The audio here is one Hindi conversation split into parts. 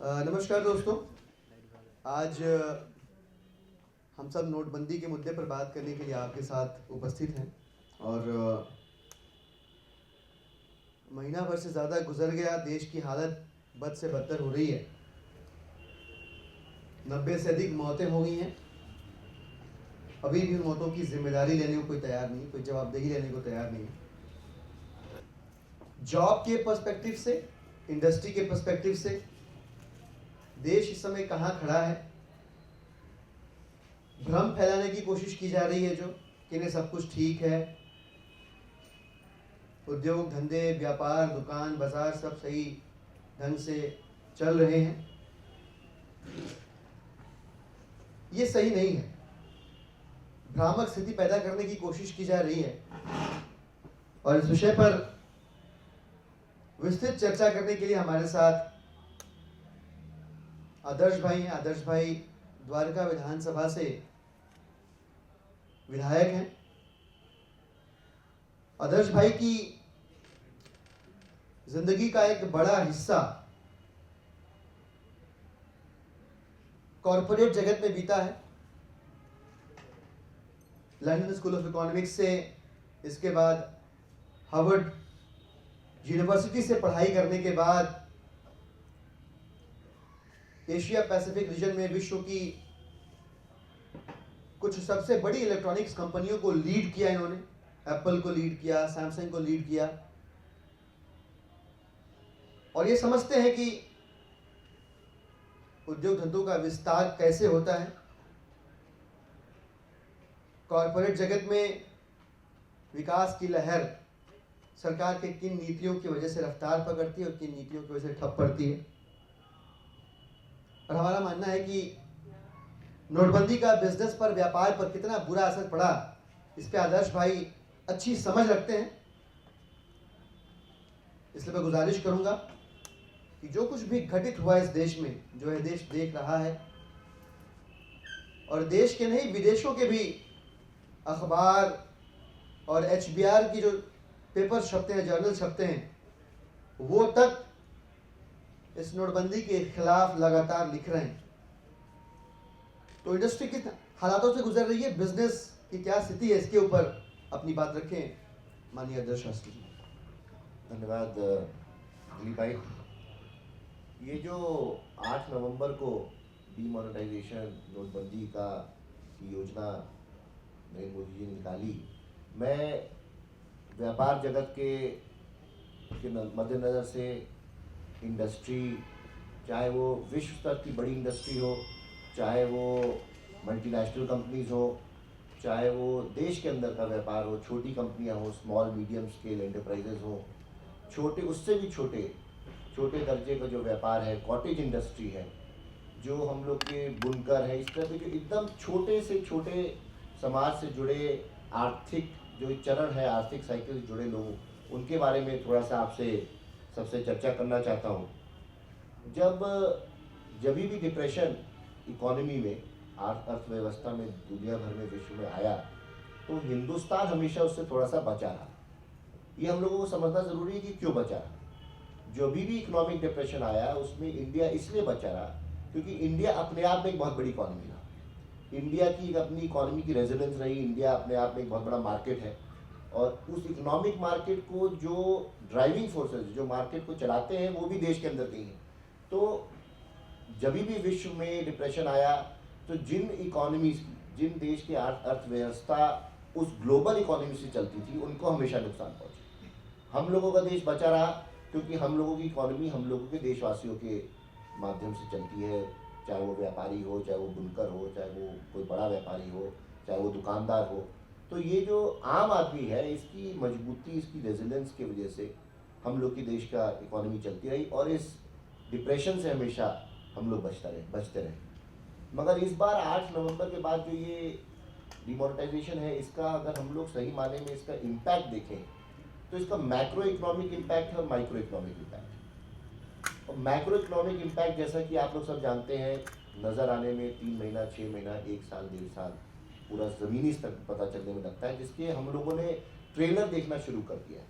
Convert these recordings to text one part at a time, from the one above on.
नमस्कार दोस्तों। आज हम सब नोटबंदी के मुद्दे पर बात करने के लिए आपके साथ उपस्थित हैं और महीना भर से ज़्यादा गुजर गया। देश की हालत बद से बदतर हो रही है। 90 से अधिक मौतें हो गई हैं। अभी भी उन मौतों की जिम्मेदारी लेने को कोई तैयार नहीं, कोई जवाबदेही लेने को तैयार नहीं है। जॉब के पर्सपेक्टिव से, इंडस्ट्री के पर्सपेक्टिव से देश इस समय कहाँ खड़ा है। भ्रम फैलाने की कोशिश की जा रही है जो कि इन्हें सब कुछ ठीक है, उद्योग धंधे, व्यापार, दुकान, बाजार सब सही ढंग से चल रहे हैं। ये सही नहीं है। भ्रामक स्थिति पैदा करने की कोशिश की जा रही है और इस विषय पर विस्तृत चर्चा करने के लिए हमारे साथ आदर्श भाई हैं। आदर्श भाई द्वारका विधानसभा से विधायक हैं। आदर्श भाई की जिंदगी का एक बड़ा हिस्सा कॉरपोरेट जगत में बीता है। लंदन स्कूल ऑफ इकोनॉमिक्स से, इसके बाद हार्वर्ड यूनिवर्सिटी से पढ़ाई करने के बाद एशिया पैसिफिक रीजन में विश्व की कुछ सबसे बड़ी इलेक्ट्रॉनिक्स कंपनियों को लीड किया इन्होंने। एप्पल को लीड किया, सैमसंग को लीड किया और ये समझते हैं कि उद्योग धंधों का विस्तार कैसे होता है, कॉरपोरेट जगत में विकास की लहर सरकार के किन नीतियों की वजह से रफ्तार पकड़ती है और किन नीतियों की वजह से ठप पड़ती है। और हमारा मानना है कि नोटबंदी का बिजनेस पर, व्यापार पर कितना बुरा असर पड़ा, इस पे आदर्श भाई अच्छी समझ रखते हैं। इसलिए मैं गुजारिश करूंगा कि जो कुछ भी घटित हुआ इस देश में, जो है देश देख रहा है और देश के नहीं विदेशों के भी अखबार और HBR की जो पेपर छपते हैं, जर्नल छपते हैं, वो तक इस नोटबंदी के खिलाफ लगातार लिख रहे हैं। तो इंडस्ट्री किस हालातों से गुजर रही है, बिजनेस की क्या स्थिति है, इसके ऊपर अपनी बात रखें माननीय अध्यक्ष शास्त्री जी। धन्यवाद दिलीप भाई। ये जो 8 नवंबर को डीमोनेटाइजेशन, नोटबंदी का योजना नरेंद्र मोदी जी ने निकाली, मैं व्यापार जगत के मद्देनज़र से इंडस्ट्री, चाहे वो विश्व स्तर की बड़ी इंडस्ट्री हो, चाहे वो मल्टीनेशनल कंपनीज हो, चाहे वो देश के अंदर का व्यापार हो, छोटी कंपनियां हो, स्मॉल मीडियम स्केल एंटरप्राइजेज हो, छोटे उससे भी छोटे दर्जे का जो व्यापार है, कॉटेज इंडस्ट्री है, जो हम लोग के बुनकर है, इस तरह के जो एकदम छोटे से छोटे समाज से जुड़े आर्थिक जो चरण है, आर्थिक साइकिल से जुड़े लोग, उनके बारे में थोड़ा सा आपसे सबसे चर्चा करना चाहता हूँ। जब भी डिप्रेशन इकोनॉमी में, अर्थव्यवस्था में, दुनिया भर में, विश्व में आया, तो हिंदुस्तान हमेशा उससे थोड़ा सा बचा रहा। ये हम लोगों को समझना ज़रूरी है कि क्यों बचा रहा। जो भी इकोनॉमिक डिप्रेशन आया उसमें इंडिया इसलिए बचा रहा क्योंकि इंडिया अपने आप में एक बहुत बड़ी इकॉनमी रहा। इंडिया की अपनी इकॉनमी की रेजिडेंस रही। इंडिया अपने आप में एक बहुत बड़ा मार्केट है और उस इकोनॉमिक मार्केट को जो ड्राइविंग फोर्सेस, जो मार्केट को चलाते हैं, वो भी देश के अंदर के ही हैं। तो जब भी विश्व में डिप्रेशन आया तो जिन देश की अर्थव्यवस्था उस ग्लोबल इकोनॉमी से चलती थी, उनको हमेशा नुकसान पहुंचा। हम लोगों का देश बचा रहा क्योंकि हम लोगों की इकोनॉमी हम लोगों के देशवासियों के माध्यम से चलती है, चाहे वो व्यापारी हो, चाहे वो बुनकर हो, चाहे वो कोई बड़ा व्यापारी हो, चाहे वो दुकानदार हो। तो ये जो आम आदमी है, इसकी मजबूती, इसकी रेजिलेंस की वजह से हम लोग की देश का इकोनॉमी चलती रही और इस डिप्रेशन से हमेशा हम लोग बचते रहे। मगर इस बार 8 नवंबर के बाद जो ये डिमोनेटाइजेशन है, इसका अगर हम लोग सही माने में इसका इम्पैक्ट देखें तो इसका मैक्रो इकोनॉमिक इम्पैक्ट है और माइक्रो इकोनॉमिक इम्पैक्ट। और मैक्रो इकोनॉमिक इम्पैक्ट जैसा कि आप लोग सब जानते हैं, नज़र आने में 3 महीना, 6 महीना, 1 साल, 1.5 साल पूरा ज़मीनी स्तर पर पता चलने में लगता है, जिसके हम लोगों ने ट्रेलर देखना शुरू कर दिया है।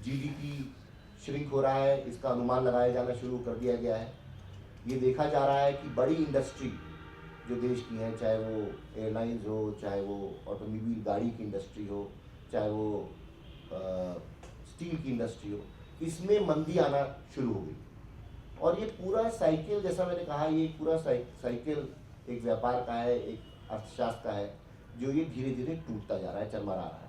GDP श्रिंक हो रहा है, इसका अनुमान लगाया जाना शुरू कर दिया गया है। ये देखा जा रहा है कि बड़ी इंडस्ट्री जो देश की हैं, चाहे वो एयरलाइंस हो, चाहे वो ऑटोमोबाइल गाड़ी की इंडस्ट्री हो, चाहे वो स्टील की इंडस्ट्री हो, इसमें मंदी आना शुरू हो गई। और ये पूरा साइकिल, जैसा मैंने कहा, ये पूरा साइकिल एक व्यापार का है, एक अर्थशास्त्र का है, जो ये धीरे धीरे टूटता जा रहा है, चरमरा रहा है।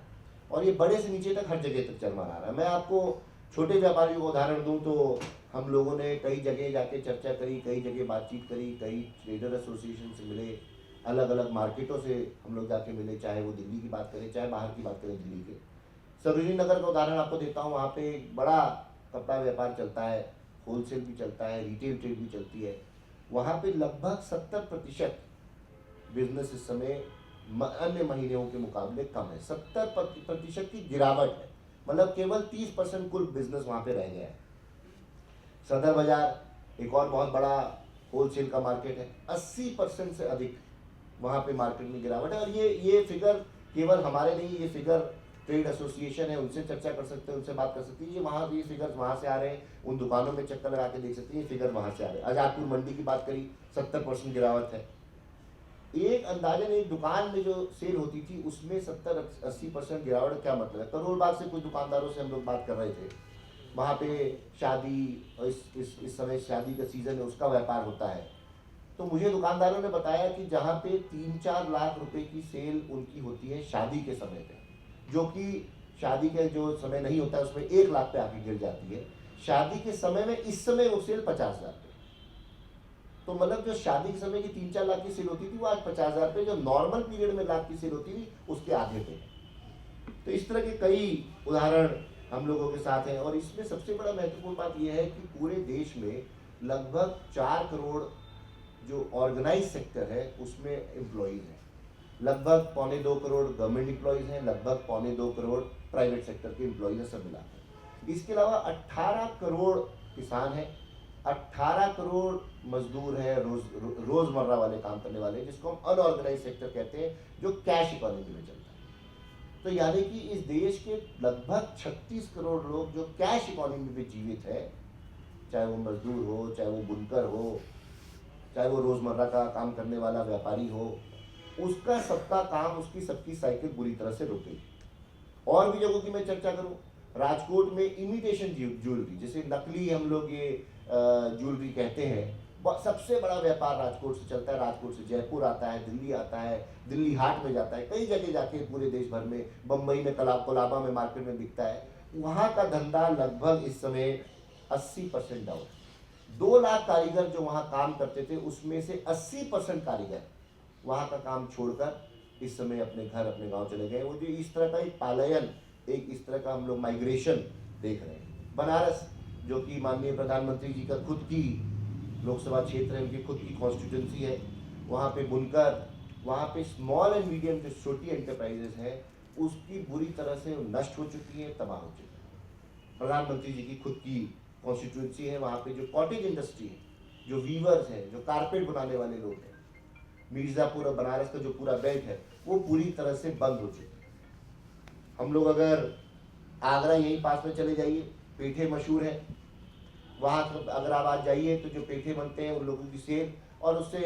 और ये बड़े से नीचे तक, हर जगह तक चरमरा रहा है। मैं आपको छोटे व्यापारियों को उदाहरण दूं तो हम लोगों ने कई जगह जाके चर्चा करी, कई जगह बातचीत करी, कई ट्रेडर एसोसिएशन से मिले, अलग अलग मार्केटों से हम लोग जाके मिले, चाहे वो दिल्ली की बात करें, चाहे बाहर की बात करें दिल्ली के। सरोजिनी नगर का उदाहरण आपको देता हूँ। वहाँ पे एक बड़ा कपड़ा व्यापार चलता है, होलसेल भी चलता है, रिटेल ट्रेड भी चलती है। वहाँ पे लगभग 70% बिजनेस इस समय अन्य महीनों के मुकाबले कम है। 70% की गिरावट है, मतलब केवल 30% कुल बिजनेस वहाँ पे रह गया है। सदर बाजार एक और बहुत बड़ा होलसेल का मार्केट है, 80% से अधिक वहाँ पे मार्केट में गिरावट है। और ये फिगर केवल हमारे नहीं, ये फिगर ट्रेड एसोसिएशन है, उनसे चर्चा कर सकते हैं, उनसे बात कर सकते हैं। ये फिगर्स वहाँ से आ रहे हैं, उन दुकानों में चक्कर लगा के देख सकते हैं, ये फिगर वहाँ से आ रहे हैं। आजादपुर मंडी की बात करी, 70% गिरावट है। एक अंदाजन एक दुकान में जो सेल होती थी उसमें 70-80% गिरावट। क्या मतलब है? करोल बाग से कुछ दुकानदारों से हम लोग बात कर रहे थे, वहाँ पे शादी, इस समय शादी का सीज़न है, उसका व्यापार होता है। तो मुझे दुकानदारों ने बताया कि जहाँ पे 3-4 लाख रुपए की सेल उनकी होती है शादी के समय पे, जो कि शादी के जो समय नहीं होता है उसमें 1 लाख पे आके गिर जाती है, शादी के समय में इस समय वो सेल 50,000 पे। तो मतलब जो शादी के समय की 3-4 लाख की सेल होती थी वो आज 50,000 पे, जो नॉर्मल पीरियड में लाख की सेल होती थी उसके आधे पे। तो इस तरह के कई उदाहरण हम लोगों के साथ हैं। और इसमें सबसे बड़ा महत्वपूर्ण बात यह है कि पूरे देश में लगभग 4 करोड़ जो ऑर्गेनाइज सेक्टर है उसमें एम्प्लॉयज़ हैं, लगभग 1.25 करोड़ गवर्नमेंट एम्प्लॉयज़ हैं, लगभग 1.25 करोड़ प्राइवेट सेक्टर के एम्प्लॉयज़ हैं, सब मिलाकर। इसके अलावा 18 करोड़ किसान हैं, 18 करोड़ मजदूर हैं, रोजमर्रा वाले काम करने वाले, जिसको हम अनऑर्गेनाइज सेक्टर कहते हैं, जो कैश इकोनॉमी में चलता है। तो यानी कि इस देश के लगभग 36 करोड़ लोग जो कैश इकोनॉमी में जीवित है, चाहे वो मजदूर हो, चाहे वो बुनकर हो, चाहे वो रोजमर्रा का काम करने वाला व्यापारी हो, उसका सबका काम, उसकी सबकी साइकिल बुरी तरह से रुक गई। और भी जगहों की मैं चर्चा करूं, राजकोट में इमिटेशन ज्वेलरी, जिसे नकली हम लोग ये ज्वेलरी कहते हैं, सबसे बड़ा व्यापार राजकोट से चलता है। राजकोट से जयपुर आता है, दिल्ली आता है, दिल्ली हाट में जाता है, कई जगह जाके पूरे देश भर में, बम्बई में कोलाबा में मार्केट में बिकता है। वहाँ का धंधा लगभग इस समय 80% डाउन। 2 लाख कारीगर जो वहाँ काम करते थे उसमें से 80% कारीगर वहाँ का काम छोड़कर इस समय अपने घर, अपने गांव चले गए। वो जो इस तरह का एक पलायन, एक इस तरह का हम लोग माइग्रेशन देख रहे हैं। बनारस, जो कि माननीय प्रधानमंत्री जी का खुद की लोकसभा क्षेत्र है, उनकी खुद की कॉन्स्टिट्यूंसी है, वहाँ पे बुनकर, वहाँ पे स्मॉल एंड मीडियम जो छोटी एंटरप्राइजेस हैं, उसकी बुरी तरह से नष्ट हो चुकी है, तबाह हो चुकी है। प्रधानमंत्री जी की खुद की कॉन्स्टिट्यूंसी है, वहाँ पे जो कॉटेज इंडस्ट्री है, जो वीवर्स हैं, जो कारपेट बनाने वाले लोग हैं, मिर्ज़ापुर और बनारस का जो पूरा बेल्ट है वो पूरी तरह से बंद हो चुका है। हम लोग अगर आगरा यहीं पास में चले जाइए, पेठे मशहूर है, वहाँ अगर आप आज जाइए तो जो पेठे बनते हैं उन लोगों की सेल, और उससे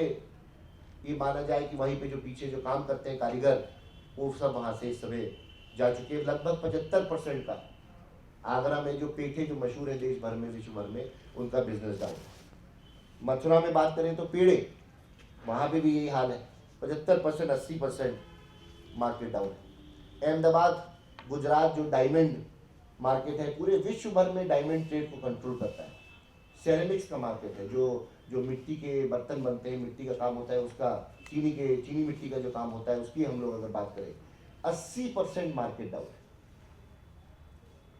ये माना जाए कि वहीं पे जो पीछे जो काम करते हैं कारीगर, वो सब वहाँ से इस समय जा चुके हैं। लगभग 75% का आगरा में जो पेठे जो मशहूर है देश भर में, विश्व भर में, उनका बिजनेस डाउन है। मथुरा में बात करें तो पेड़े, वहाँ पे भी यही हाल है, 75% 80% मार्केट डाउन है। अहमदाबाद, गुजरात, जो डायमंड मार्केट है, पूरे विश्व भर में डायमंड ट्रेड को कंट्रोल करता है। सेरेमिक्स का मार्केट है, जो मिट्टी के बर्तन बनते हैं, मिट्टी का काम होता है, उसका चीनी मिट्टी का जो काम होता है, उसकी हम लोग अगर बात करें, 80% मार्केट डाउन है।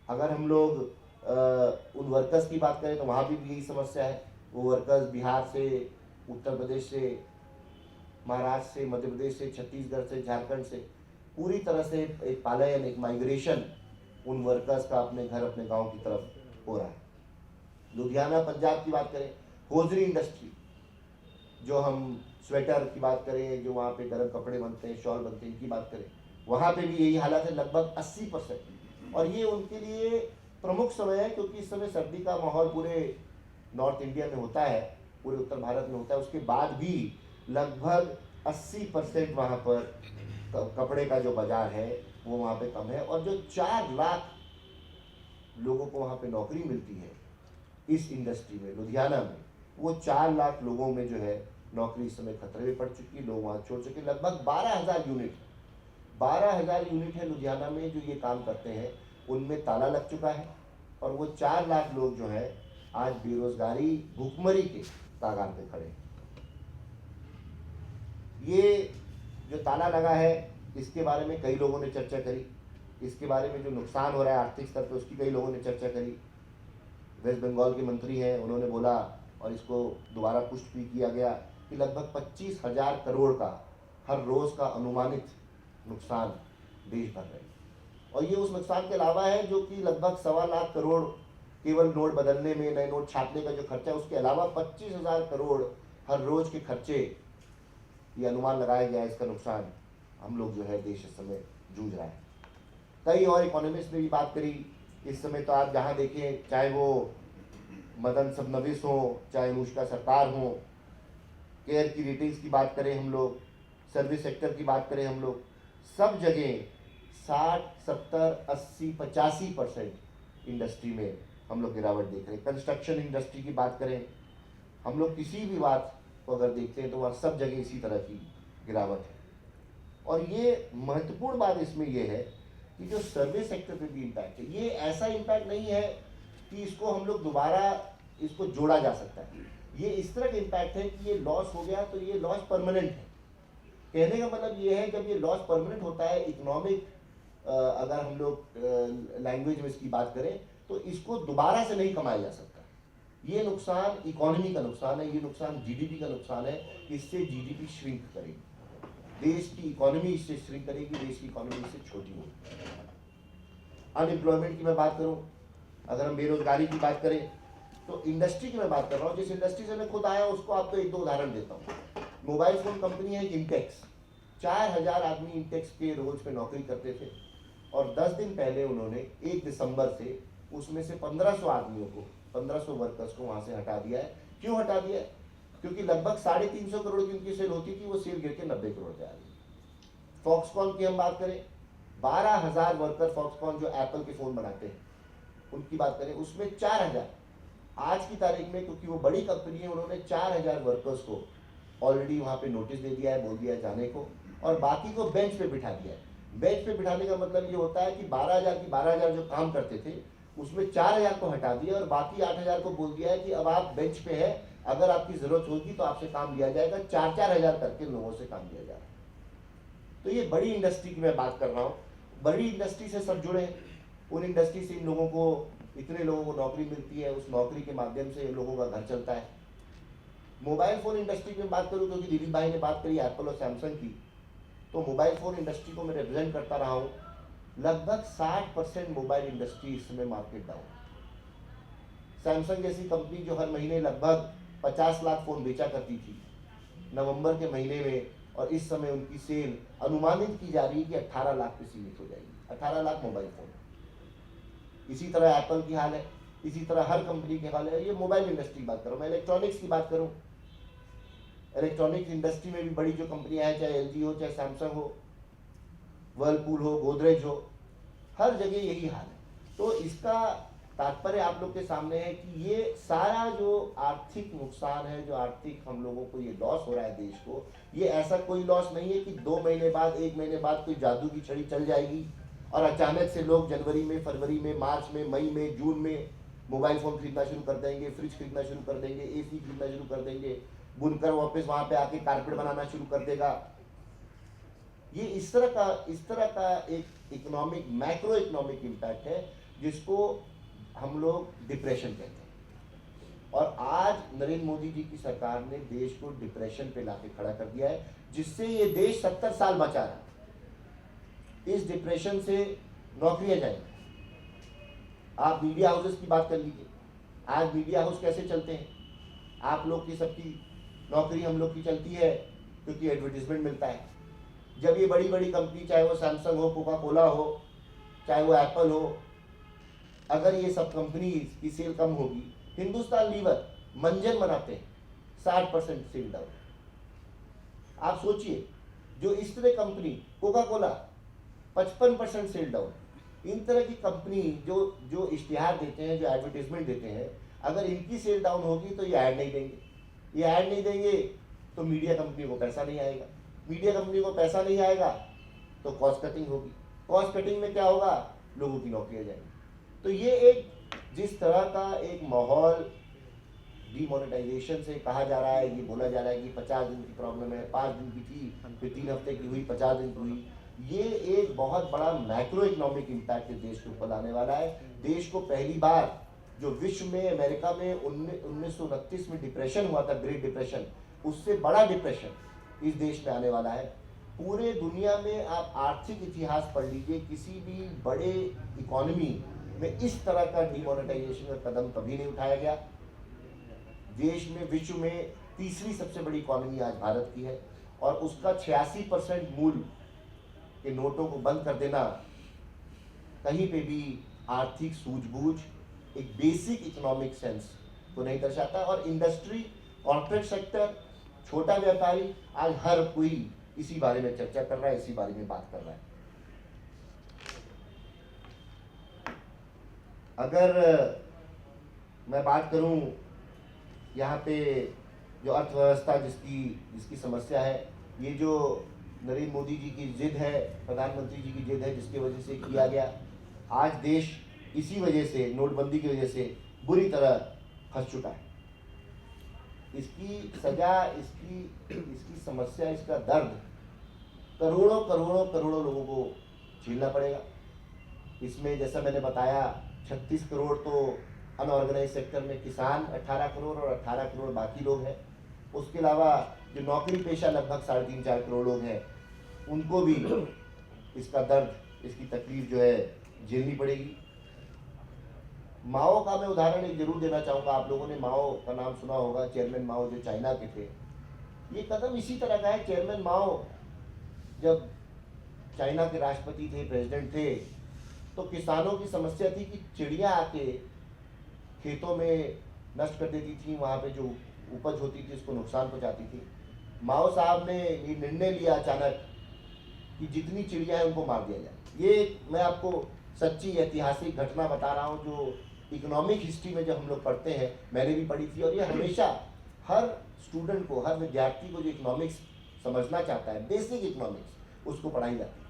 अगर हम लोग उन वर्कर्स की बात करें तो वहाँ भी यही समस्या है। वो वर्कर्स बिहार से, उत्तर प्रदेश से, महाराष्ट्र से, मध्य प्रदेश से, छत्तीसगढ़ से, झारखंड से, पूरी तरह से एक पलायन, एक माइग्रेशन उन वर्कर्स का अपने घर, अपने गांव की तरफ हो रहा है। लुधियाना, पंजाब की बात करें, होजरी इंडस्ट्री, जो हम स्वेटर की बात करें, जो वहाँ पे गर्म कपड़े बनते हैं, शॉल बनते हैं, इनकी बात करें, वहाँ पे भी यही हालत है, लगभग 80%। और ये उनके लिए प्रमुख समय है, क्योंकि इस समय सर्दी का माहौल पूरे नॉर्थ इंडिया में होता है, पूरे उत्तर भारत में होता है, उसके बाद भी लगभग 80% वहाँ पर कपड़े का जो बाजार है वो वहाँ पे कम है। और जो 4 लाख लोगों को वहाँ पे नौकरी मिलती है इस इंडस्ट्री में लुधियाना में, वो 4 लाख लोगों में जो है नौकरी इस समय खतरे में पड़ चुकी है, लोग वहाँ छोड़ चुके। लगभग 12,000 यूनिट है लुधियाना में जो ये काम करते हैं, उनमें ताला लग चुका है। और वो 4 लाख लोग जो है आज बेरोजगारी भुखमरी के कगार पे खड़े हैं। ये जो ताला लगा है इसके बारे में कई लोगों ने चर्चा करी, इसके बारे में जो नुकसान हो रहा है आर्थिक स्तर पर उसकी कई लोगों ने चर्चा करी। वेस्ट बंगाल के मंत्री हैं, उन्होंने बोला और इसको दोबारा पुष्ट भी किया गया कि लगभग 25,000 करोड़ का हर रोज़ का अनुमानित नुकसान देश भर रहे हैं। और ये उस नुकसान के अलावा है जो कि लगभग 1.25 लाख करोड़ केवल नोट बदलने में, नए नोट छापने का जो खर्चा है, उसके अलावा 25,000 करोड़ हर रोज़ के खर्चे, ये अनुमान लगाया गया है। इसका नुकसान हम लोग जो है देश इस समय जूझ रहा है। कई और इकोनॉमिस्ट ने भी बात करी। इस समय तो आप जहाँ देखें, चाहे वो मदन फडणवीस हो, चाहे अनुष्का सरकार हो, केयर की रेटिंग्स की बात करें हम लोग, सर्विस सेक्टर की बात करें हम लोग, सब जगह 60, 70, 80, 85% इंडस्ट्री में हम लोग गिरावट देख रहे हैं। कंस्ट्रक्शन इंडस्ट्री की बात करें हम लोग, किसी भी बात को अगर देखते हैं तो वह सब जगह इसी तरह की गिरावट है। और ये महत्वपूर्ण बात इसमें यह है कि जो सर्विस सेक्टर पे भी इम्पैक्ट है, ये ऐसा इम्पैक्ट नहीं है कि इसको हम लोग दोबारा इसको जोड़ा जा सकता है। ये इस तरह का इम्पैक्ट है कि ये लॉस हो गया तो ये लॉस परमानेंट है। कहने का मतलब ये है, जब ये लॉस परमानेंट होता है इकोनॉमिक, अगर हम लोग लैंग्वेज में इसकी बात करें तो इसको दोबारा से नहीं कमाया जा सकता। ये नुकसान इकोनॉमी का नुकसान है, ये नुकसान जीडीपी का नुकसान है। इससे जीडीपी श्रिंक करेगी, देश की इकोनॉमी इससे श्रिंक करेगी, देश की इकोनॉमी इससे छोटी होगी। अनएम्प्लॉयमेंट की मैं बात करूं, अगर हम बेरोजगारी की बात करें तो इंडस्ट्री की मैं बात कर रहा हूं। जिस इंडस्ट्री से मैं खुद आया उसको आपको 1-2 उदाहरण देता हूं। मोबाइल फोन कंपनी है इंटेक्स, 4,000 आदमी इंटेक्स के रोल्स पे नौकरी करते थे और 10 दिन पहले उन्होंने 1 दिसंबर से उसमें से 1500 आदमियों को, 1500 वर्कर्स को वहां से हटा दिया है। क्यों हटा दिया है? क्योंकि लगभग 350 करोड़ की उनकी सेल होती थी, वो सेल गिर के 90 करोड़ पे आ गई। फॉक्सकॉन की हम बात करें, 12,000 वर्कर फॉक्सकॉन जो एप्पल के फोन बनाते हैं उनकी बात करें, उसमें 4,000 आज की तारीख में, क्योंकि वो बड़ी कंपनी है, उन्होंने 4,000 वर्कर्स को ऑलरेडी वहाँ पे नोटिस दे दिया है, बोल दिया है जाने को, और बाकी को बेंच पे बिठा दिया है। बेंच पे बिठाने का मतलब ये होता है कि 12,000 जो काम करते थे उसमें 4,000 को हटा दिया और बाकी 8,000 को बोल दिया है कि अब आप बेंच पे है, अगर आपकी जरूरत होगी तो आपसे काम लिया जाएगा। 4,000 करके लोगों से काम लिया जा रहा है। तो ये बड़ी इंडस्ट्री की मैं बात कर रहा हूँ। बड़ी इंडस्ट्री से सब जुड़े, उन इंडस्ट्री से इन लोगों को, इतने लोगों को नौकरी मिलती है, उस नौकरी के माध्यम से लोगों का घर चलता है। मोबाइल फ़ोन इंडस्ट्री की बात करूँ, क्योंकि दिलीप भाई ने बात करी एप्पल और सैमसंग की, तो मोबाइल फ़ोन इंडस्ट्री को मैं रिप्रेजेंट करता रहा हूँ। लगभग 60% मोबाइल इंडस्ट्री इस समय मार्केट डाउन। सैमसंग जैसी कंपनी जो हर महीने लगभग 50 लाख फ़ोन बेचा करती थी नवंबर के महीने में, और इस समय उनकी सेल अनुमानित की जा रही है कि 18 लाख पे सीमित हो जाएगी। 18 लाख मोबाइल फ़ोन। इसी तरह एप्पल की हाल है, इसी तरह हर कंपनी की हाल है। ये मोबाइल इंडस्ट्री की बात करूँ। मैं इलेक्ट्रॉनिक्स की बात करूँ, इलेक्ट्रॉनिक्स इंडस्ट्री में भी बड़ी जो कंपनियां हैं, चाहे एलजी हो, चाहे सैमसंग हो, वर्लपूल हो, गोदरेज हो, हर जगह यही हाल है। तो इसका तात्पर्य आप लोग के सामने है कि ये सारा जो आर्थिक नुकसान है, जो आर्थिक हम लोगों को ये लॉस हो रहा है देश को, ये ऐसा कोई लॉस नहीं है कि 2 महीने बाद, 1 महीने बाद कोई जादू की छड़ी चल जाएगी और अचानक से लोग जनवरी में, फरवरी में, मार्च में, मई में, जून में मोबाइल फ़ोन खरीदना शुरू कर देंगे, फ्रिज खरीदना शुरू कर देंगे, एसी खरीदना शुरू कर देंगे, बुनकर वापस वहाँ पे आके कारपेट बनाना शुरू कर देगा। ये इस तरह का एक इकोनॉमिक, मैक्रो इकोनॉमिक इम्पैक्ट है जिसको हम लोग डिप्रेशन कहते हैं। और आज नरेंद्र मोदी जी की सरकार ने देश को डिप्रेशन पे लाके खड़ा कर दिया है, जिससे ये देश 70 साल बचा रहा। इस डिप्रेशन से नौकरियां जाएंगी। आप मीडिया हाउसेस की बात कर लीजिए, आज मीडिया हाउस कैसे चलते हैं? आप लोग की सबकी नौकरी हम लोग की चलती है क्योंकि एडवर्टीजमेंट मिलता है। जब ये बड़ी बड़ी कंपनी, चाहे वो सैमसंग हो, कोका कोला हो, चाहे वो एप्पल हो, अगर ये सब कंपनी की सेल कम होगी, हिंदुस्तान लीवर मंजन बनाते हैं, 60% सेल डाउन। आप सोचिए, जो इस तरह company Coca Cola 55% sale down, इन तरह की कंपनी जो जो इश्तिहार देते हैं, जो एडवर्टीजमेंट देते हैं, अगर इनकी सेल डाउन होगी तो ये ऐड नहीं देंगे। ये ऐड नहीं देंगे तो मीडिया कंपनी को पैसा नहीं आएगा। मीडिया कंपनी को पैसा नहीं आएगा तो कॉस्ट कटिंग होगी। कॉस्ट कटिंग में क्या होगा? लोगों की नौकरियां जाएंगी। तो ये एक जिस तरह का एक माहौल डीमोनेटाइजेशन से कहा जा रहा है, ये बोला जा रहा है कि 50 दिन की प्रॉब्लम है, 5 दिन की थी, फिर 3 हफ्ते की हुई, 50 दिन की हुई, ये एक बहुत बड़ा मैक्रो इकोनॉमिक इम्पैक्ट इस देश के ऊपर आने वाला है। देश को पहली बार जो विश्व में, अमेरिका में 1929 में डिप्रेशन हुआ था, ग्रेट डिप्रेशन, उससे बड़ा डिप्रेशन इस देश में आने वाला है। पूरे दुनिया में आप आर्थिक इतिहास पढ़ लीजिए, किसी भी बड़े इकोनॉमी में इस तरह का डीमोनेटाइजेशन का कदम कभी नहीं उठाया गया। देश में, विश्व में तीसरी सबसे बड़ी इकोनॉमी आज भारत की है, और उसका 86% मूल्य के नोटों को बंद कर देना कहीं पे भी आर्थिक सूझबूझ, एक बेसिक इकोनॉमिक सेंस को नहीं दर्शाता। और इंडस्ट्री, कॉर्पोरेट सेक्टर, छोटा व्यापारी, आज हर कोई इसी बारे में चर्चा कर रहा है, इसी बारे में बात कर रहा है। अगर मैं बात करूं यहाँ पे जो अर्थव्यवस्था जिसकी समस्या है, ये जो नरेंद्र मोदी जी की जिद है, प्रधानमंत्री जी की जिद है, जिसकी वजह से किया गया, आज देश इसी वजह से, नोटबंदी की वजह से बुरी तरह फंस चुका है। इसकी सजा, इसकी समस्या, इसका दर्द करोड़ों करोड़ों करोड़ों लोगों को झेलना पड़ेगा। इसमें जैसा मैंने बताया, 36 करोड़ तो अनऑर्गेनाइज सेक्टर में किसान, 18 करोड़, और 18 करोड़ बाकी लोग हैं। उसके अलावा जो नौकरी पेशा लगभग 3.5-4 करोड़ लोग हैं, उनको भी इसका दर्द, इसकी तकलीफ जो है झेलनी पड़ेगी। माओ का मैं उदाहरण एक जरूर देना चाहूँगा। आप लोगों ने माओ का नाम सुना होगा, चेयरमैन माओ जो चाइना के थे। ये कदम इसी तरह का है। चेयरमैन माओ जब चाइना के राष्ट्रपति थे, प्रेसिडेंट थे, तो किसानों की समस्या थी कि चिड़िया आके खेतों में नष्ट कर देती थी, वहाँ पे जो उपज होती थी उसको नुकसान पहुँचाती थी। माओ साहब ने ये निर्णय लिया अचानक कि जितनी चिड़िया है उनको मार दिया जाए। ये मैं आपको सच्ची ऐतिहासिक घटना बता रहा हूँ, जो इकोनॉमिक हिस्ट्री में जब हम लोग पढ़ते हैं, मैंने भी पढ़ी थी, और ये हमेशा हर स्टूडेंट को, हर विद्यार्थी को जो इकोनॉमिक्स समझना चाहता है, बेसिक इकोनॉमिक्स, उसको पढ़ाई जाती है।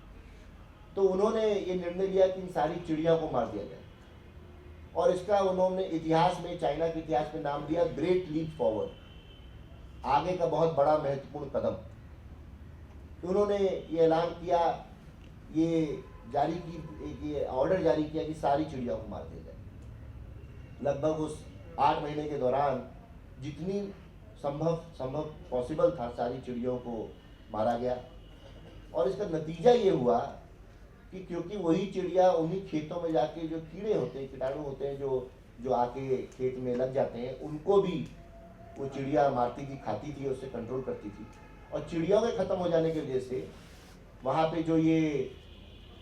तो उन्होंने ये निर्णय लिया कि इन सारी चिड़िया को मार दिया जाए, और इसका उन्होंने इतिहास में, चाइना के इतिहास में नाम दिया ग्रेट लीप फॉरवर्ड, आगे का बहुत बड़ा महत्वपूर्ण कदम। उन्होंने ये ऐलान किया, ये ऑर्डर जारी किया कि सारी चिड़िया को मार दिया जाए। लगभग उस 8 महीने के दौरान जितनी संभव पॉसिबल था, सारी चिड़ियों को मारा गया। और इसका नतीजा ये हुआ कि क्योंकि वही चिड़िया उन्हीं खेतों में जाके जो कीड़े होते हैं, कीटाणु होते हैं, जो आके खेत में लग जाते हैं, उनको भी वो चिड़िया मारती थी, खाती थी, उससे कंट्रोल करती थी। और चिड़ियों के ख़त्म हो जाने की वजह से वहाँ पे जो ये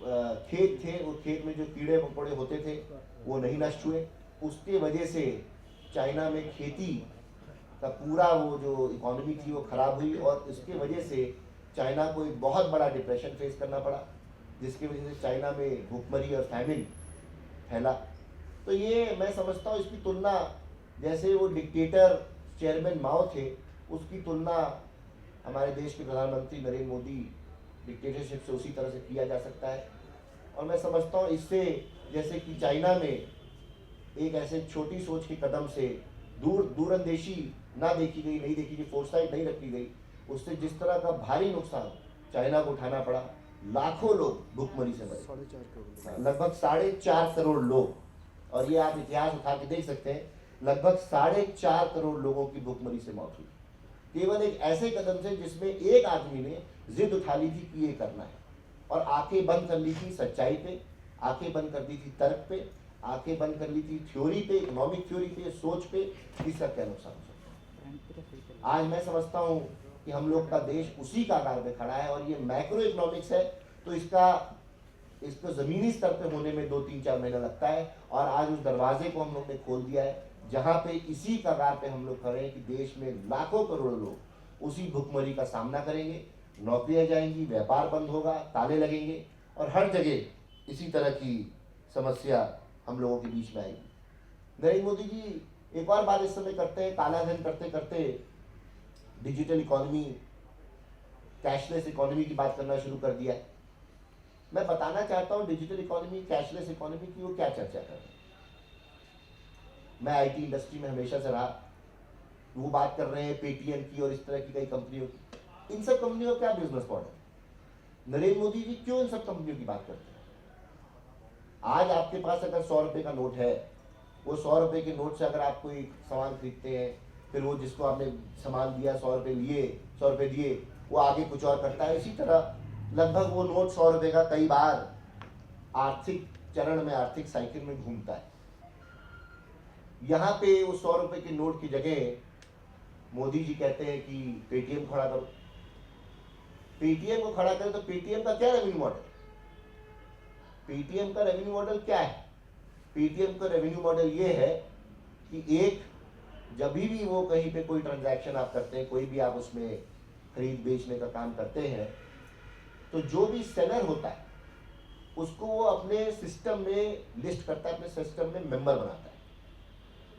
खेत थे, वो खेत में जो कीड़े मकोड़े होते थे वो नहीं नष्ट हुए। उसके वजह से चाइना में खेती का पूरा वो जो इकोनॉमी थी वो ख़राब हुई, और इसके वजह से चाइना को एक बहुत बड़ा डिप्रेशन फेस करना पड़ा, जिसकी वजह से चाइना में भूखमरी और फैमिन फैला। तो ये मैं समझता हूँ, इसकी तुलना जैसे वो डिक्टेटर चेयरमैन माओ थे, उसकी तुलना हमारे देश के प्रधानमंत्री नरेंद्र मोदी डिक्टेटरशिप से उसी तरह से किया जा सकता है। और मैं समझता हूँ इससे, जैसे कि चाइना में एक ऐसे छोटी सोच के कदम से दूरंदेशी ना देखी गई, नहीं देखी गई, फोरसाइट नहीं रखी गई, उससे जिस तरह का भारी नुकसान चाइना को उठाना पड़ा, लाखों लोग भूखमरी से मरे, लगभग 4.5 करोड़ लोग। और ये आप इतिहास उठा के देख सकते हैं, लगभग 4.5 करोड़ लोगों की भूखमरी से मौत हुई, केवल एक ऐसे कदम से जिसमें एक आदमी ने जिद उठा ली थी कि ये करना है, और आंखें बंद कर ली थी सच्चाई पे, आंखें बंद कर दी थी तर्क पे, आंखें बंद कर ली थी थ्योरी पे, इकोनॉमिक थ्योरी पे, सोच पे, इसका क्या नुकसान हो सकता है। आज मैं समझता हूँ कि हम लोग का देश उसी कगार पे खड़ा है, और ये मैक्रो इकोनॉमिक्स है, तो इसको ज़मीनी स्तर पे होने में 2-3-4 महीना लगता है, और आज उस दरवाजे को हम लोग ने खोल दिया है। जहां पे इसी कगार पे हम लोग खड़े हैं कि देश में लाखों करोड़ों लोग उसी भुखमरी का सामना करेंगे, नौकरियां जाएंगी, व्यापार बंद होगा, ताले लगेंगे और हर जगह इसी तरह की समस्या हम लोगों के बीच में आएगी। नरेंद्र मोदी जी एक और बात इस समय करते हैं, काला धन करते करते डिजिटल इकोनॉमी, कैशलेस इकोनॉमी की बात करना शुरू कर दिया है। मैं बताना चाहता हूं डिजिटल इकोनॉमी, कैशलेस इकोनॉमी की वो क्या चर्चा कर रहे हैं। मैं आईटी इंडस्ट्री में हमेशा से रहा, वो बात कर रहे हैं पेटीएम की और इस तरह की कई कंपनियों की। इन सब कंपनियों का क्या बिजनेस मॉडल? नरेंद्र मोदी जी क्यों इन सब कंपनियों की बात करते हैं? आज आपके पास अगर 100 रुपए का नोट है, वो 100 रुपए के नोट से अगर आप कोई सामान खरीदते हैं, फिर वो जिसको आपने सामान दिया 100 रुपए लिए, 100 रुपए दिए, वो आगे कुछ और करता है। इसी तरह लगभग वो नोट 100 रुपए का कई बार आर्थिक चरण में, आर्थिक साइकिल में घूमता है। यहाँ पे वो 100 रुपए के नोट की जगह मोदी जी कहते हैं कि पेटीएम खड़ा करो। पेटीएम को खड़ा करें तो पेटीएम का क्या रेवेन्यू मॉडल? पेटीएम का रेवेन्यू मॉडल क्या है? पेटीएम का रेवेन्यू मॉडल ये है कि एक, जब भी वो कहीं पे कोई ट्रांजैक्शन आप करते हैं, कोई भी आप उसमें खरीद बेचने का काम करते हैं, तो जो भी सेलर होता है उसको वो अपने सिस्टम में लिस्ट करता है, अपने सिस्टम में मेंबर बनाता है।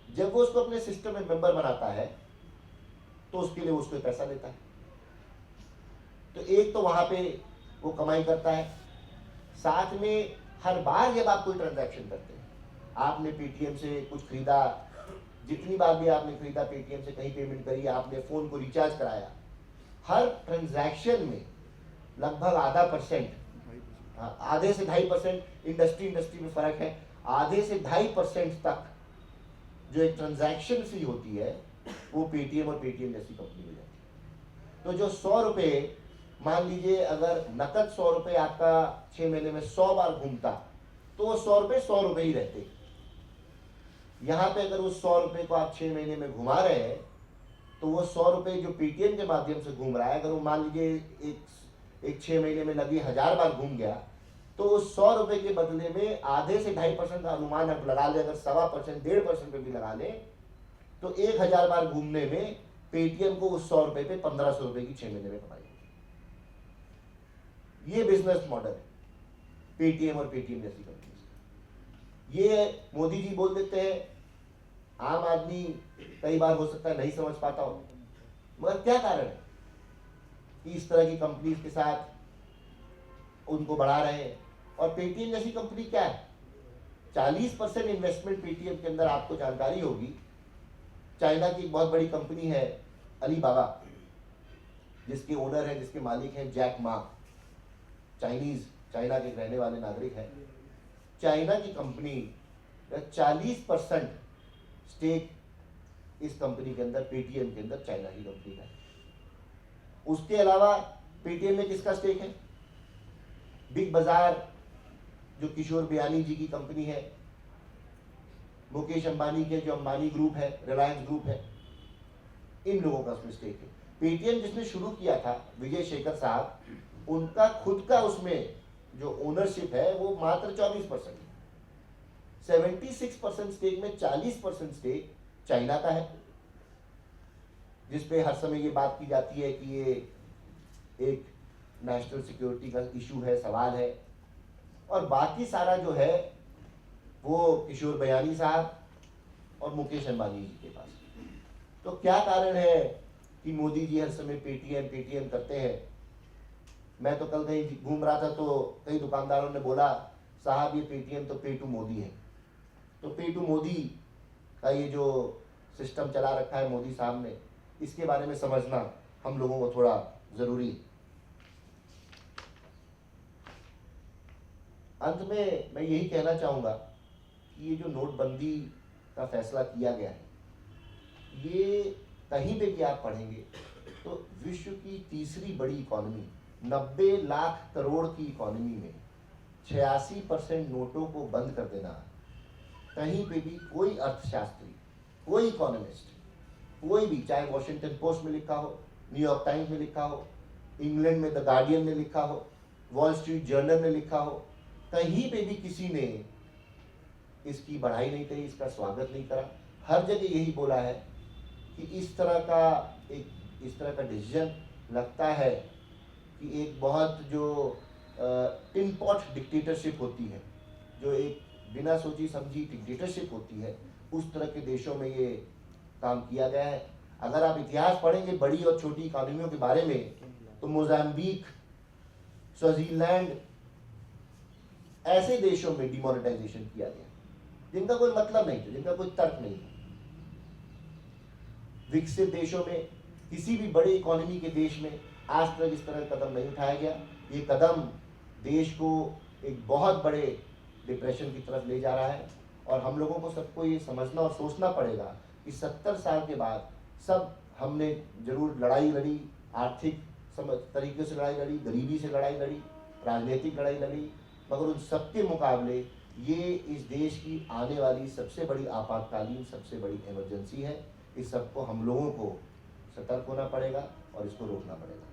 जब वो उसको अपने सिस्टम में मेंबर बनाता है तो उसके लिए उसको पैसा देता है। तो एक तो वहां पे वो कमाई करता है, साथ में हर बार जब आप कोई ट्रांजैक्शन करते हैं, आपने पेटीएम से कुछ खरीदा, जितनी बार भी आपने खरीदा, पेटीएम से कहीं पेमेंट करी, आपने फोन को रिचार्ज कराया, हर ट्रांजैक्शन में लगभग आधे से 2.5%, इंडस्ट्री में फर्क है, आधे से 2.5% तक जो एक ट्रांजैक्शन फी होती है वो पेटीएम और पेटीएम जैसी कंपनी में जाती है। तो जो 100 रुपए, मान लीजिए अगर नकद 100 रुपए आपका 6 महीने में 100 बार घूमता, तो वो 100 रुपए ही रहते। यहाँ पे अगर उस 100 रुपए को आप 6 महीने में घुमा रहे हैं, तो वो 100 रुपए जो पेटीएम के माध्यम से घूम रहा है, अगर वो मान लीजिए एक 6 महीने में लगी 1000 बार घूम गया, तो उस 100 रुपए के बदले में आधे से 2.5% का अनुमान आप लगा ले, अगर 1.25%, 1.5% पे भी लगा ले, तो 1000 बार घूमने में पेटीएम को उस 100 रुपए पे 1500 रुपए की 6 महीने में कमाई होगी। ये बिजनेस मॉडल है पेटीएम और पेटीएम जैसी कंपनी। ये मोदी जी बोल देते हैं, आम आदमी कई बार हो सकता है नहीं समझ पाता हो, मगर क्या कारण है कि इस तरह की कंपनीज के साथ उनको बढ़ा रहे हैं? और पेटीएम जैसी कंपनी क्या है? 40% इन्वेस्टमेंट पेटीएम के अंदर, आपको जानकारी होगी, चाइना की एक बहुत बड़ी कंपनी है अलीबाबा, जिसके ओनर है, जिसके मालिक हैं जैक मा, चाइना के रहने वाले नागरिक हैं। चाइना की कंपनी 40% स्टेक इस कंपनी के अंदर, पेटीएम के अंदर चाइना की कंपनी का है। उसके अलावा पेटीएम में किसका स्टेक है? बिग बाजार, जो किशोर बियानी जी की कंपनी है, मुकेश अंबानी के जो अंबानी ग्रुप है, रिलायंस ग्रुप है, इन लोगों का उसमें स्टेक है। पेटीएम जिसने शुरू किया था, विजय शेखर साहब, उनका खुद का उसमें जो ओनरशिप है वो मात्र 24% है। 76% स्टेक में 40% स्टेक चाइना का है, जिसपे हर समय ये बात की जाती है कि ये एक नेशनल सिक्योरिटी का इशू है, सवाल है। और बाकी सारा जो है वो किशोर बयानी साहब और मुकेश अंबानी जी के पास। तो क्या कारण है कि मोदी जी हर समय पेटीएम करते हैं? मैं तो कल कहीं घूम रहा था तो कई दुकानदारों ने बोला, साहब ये पेटीएम तो पे टू मोदी है। तो पे टू मोदी का ये जो सिस्टम चला रखा है मोदी साहब ने, इसके बारे में समझना हम लोगों को थोड़ा जरूरी है। अंत में मैं यही कहना चाहूँगा कि ये जो नोटबंदी का फैसला किया गया है, ये कहीं पे भी आप पढ़ेंगे तो विश्व की तीसरी बड़ी इकोनॉमी, 90 लाख करोड़ की इकोनॉमी में 86% नोटों को बंद कर देना, कहीं पे भी कोई अर्थशास्त्री, कोई इकोनॉमिस्ट, कोई भी, चाहे वॉशिंगटन पोस्ट में लिखा हो, न्यूयॉर्क टाइम्स में लिखा हो, इंग्लैंड में द गार्डियन में लिखा हो, वॉल स्ट्रीट जर्नल में लिखा हो, कहीं पे भी किसी ने इसकी बढ़ाई नहीं करी, इसका स्वागत नहीं करा। हर जगह यही बोला है कि इस तरह का डिसीजन लगता है कि एक बहुत जो टिन पॉट डिक्टेटरशिप होती है, जो एक बिना सोची समझी डिक्टेटरशिप होती है, उस तरह के देशों में ये काम किया गया है। अगर आप इतिहास पढ़ेंगे बड़ी और छोटी इकोनॉमियों के बारे में, तो मोजाम्बिक, स्वाजीलैंड, ऐसे देशों में डिमोनेटाइजेशन किया गया जिनका कोई मतलब नहीं था, जिनका कोई तर्क नहीं था। विकसित देशों में, किसी भी बड़े इकोनॉमी के देश में आज तक इस तरह का कदम नहीं उठाया गया। ये कदम देश को एक बहुत बड़े डिप्रेशन की तरफ ले जा रहा है और हम लोगों को सबको ये समझना और सोचना पड़ेगा कि 70 साल के बाद सब हमने जरूर लड़ाई लड़ी, आर्थिक तरीके से लड़ाई लड़ी, गरीबी से लड़ाई लड़ी, राजनीतिक लड़ाई लड़ी, मगर उन सबके मुकाबले ये इस देश की आने वाली सबसे बड़ी आपातकालीन, सबसे बड़ी इमरजेंसी है। इस सबको हम लोगों को सतर्क होना पड़ेगा और इसको रोकना पड़ेगा।